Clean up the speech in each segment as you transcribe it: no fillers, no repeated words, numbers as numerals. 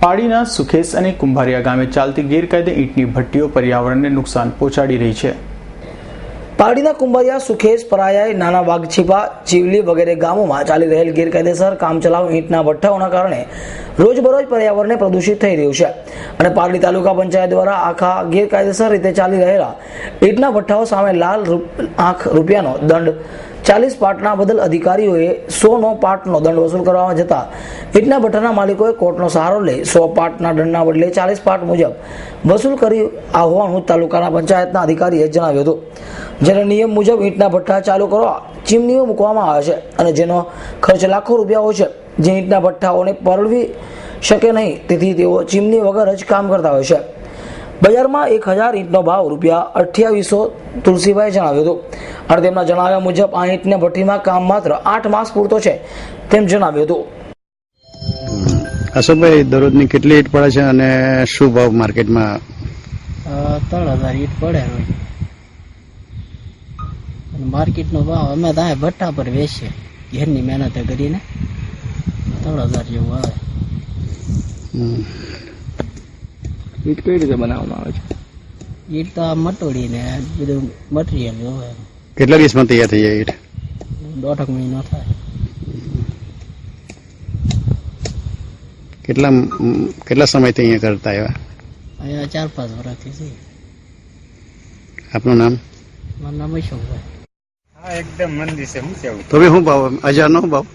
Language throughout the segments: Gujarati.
પાડીના સુખેશ અને કુંભારિયા ગામે ચાલતી ગેરકાયદે ઈંટની ભઠ્ઠીઓ પર્યાવરણને નુકસાન પહોંચાડી રહી છે. પાડીના કુંભારિયા, સુખેશ, પરાયાય, નાના વાઘછીપા, ચીવલી વગેરે ગામોમાં ચાલી રહેલ ગેરકાયદેસર કામચલાઉ ઈંટના ભઠ્ઠાઓના કારણે રોજબરોજ પર્યાવરણને પ્રદૂષિત થઈ રહ્યું છે અને પારડી તાલુકા પંચાયત દ્વારા આખા ગેરકાયદેસર રીતે ચાલી રહેલા ઈંટના ભઠ્ઠાઓ સામે લાલ આંખ રૂપિયાનો દંડ 40 પાટના બદલ અધિકારીઓએ 100નો પાટનો દંડ વસૂલ કરવામાં જતા ઈંટના ભઠ્ઠાના માલિકોએ કોર્ટનો સહારો લઈ 100 પાટના દંડના બદલે 40 પાટ મુજબ વસૂલ કરી હોવાનું તાલુકાના પંચાયતના અધિકારીએ જણાવ્યું હતું. જેના નિયમ મુજબ ઈંટના ભઠ્ઠા ચાલુ કરવા ચીમનીઓ મૂકવામાં આવે છે અને જેનો ખર્ચ લાખો રૂપિયા હોય છે, જે ઈંટના ભઠ્ઠાઓને પરવડી શકે નહીં, તેથી તેઓ ચીમની વગર જ કામ કરતા હોય છે. બજારમાં 1000 ઈંટનો ભાવ ₹2800 તુલસીભાઈ જણાવ્યું હતું અને તેમના જણાવ્યા મુજબ આ ઈંટની ભઠ્ઠીમાં કામ માત્ર 8 માસ પૂરતો છે તેમ જણાવ્યું હતું. અશોકભાઈ, દરરોજની કેટલી ઈંટ પડે છે અને શું ભાવ માર્કેટમાં? 3000 ઈંટ પડે રોજ. માર્કેટનો ભાવ અમે ત્યાં ભઠ્ઠા પર વેચીએ, ઘેરની મહેનત કરીને 3000 જેવું આવે. ઈંટ કઈ રીતે બનાવવામાં આવે છે? ઈંટ તો આ મટોડીને બધું મટીરિયલ જોવે. કેટલા દિવસમાં તૈયાર થઈ જાય ઈંટ? 1.5 મહિનો થાય. કેટલા સમયથી અહીંયા કરતા આવ્યા? અહીંયા 4-5 વર્ષથી છે. આપનું નામ? મારું નામ અશોકભાઈ. હા, એકદમ મંદી છે. શું કેવું? તો શું ભાવ? 1000નો ભાવ?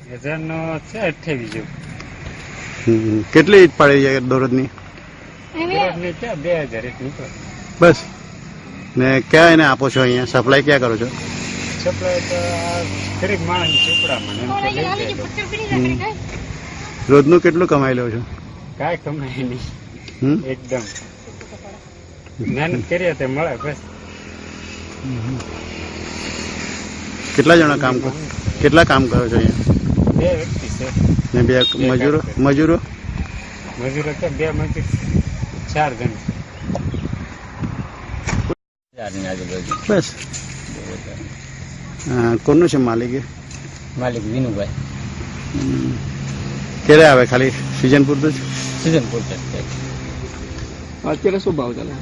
1000નો છે 28 જેવું. કેટલી ઈંટ પાડી જાય દરરોજની? દરરોજની ક્યાં 2000 ઈંટ નીકળે. બસ. ને ક્યાં એને આપો છો? અહીંયા સપ્લાય ક્યાં કરો છો? સપ્લાય તો ગરીબ માણસ ચોપડામાં એમ તો લઈ જાય. રોજનું કેટલું કમાઈ લો છો? કાંઈ કમાય નહીં. એકદમ મહેનત કરીએ તે મળે બસ. કેટલા જણા કેટલા કામ કરો છો અહીંયા? 2 વ્યક્તિ છે. ને 2 મજૂરો? મજૂરો કે 2 મજૂર 4 જણ. બસ. કોનું છે માલિક? માલિક વિનુભાઈ. ક્યારે આવે? ખાલી સિઝન પૂરતું જ? સિઝન પૂરતું જ. અત્યારે શું ભાવ ચાલે?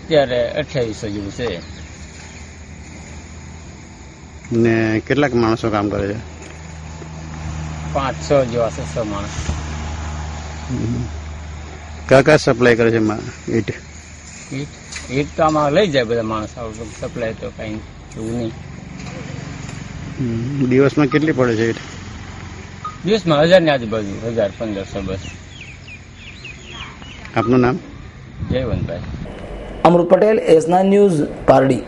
અત્યારે 2800 જેવું છે. ને કેટલાક માણસો કામ કરે છે? 5-6 જેવા છે. 6 માણસ. કયા સપ્લાય કરે છે ઈંટ? ઈંટ તો આમાં લઈ જાય બધા માણસ. સપ્લાય તો કઈ એવું નહીં. દિવસમાં કેટલી પડે છે ઈંટ? દિવસમાં 1000 ની આજુબાજુ, 1500 બસ. આપનું નામ? જયવંતભાઈ. અમૃત પટેલ, S9 ન્યૂઝ, પારડી.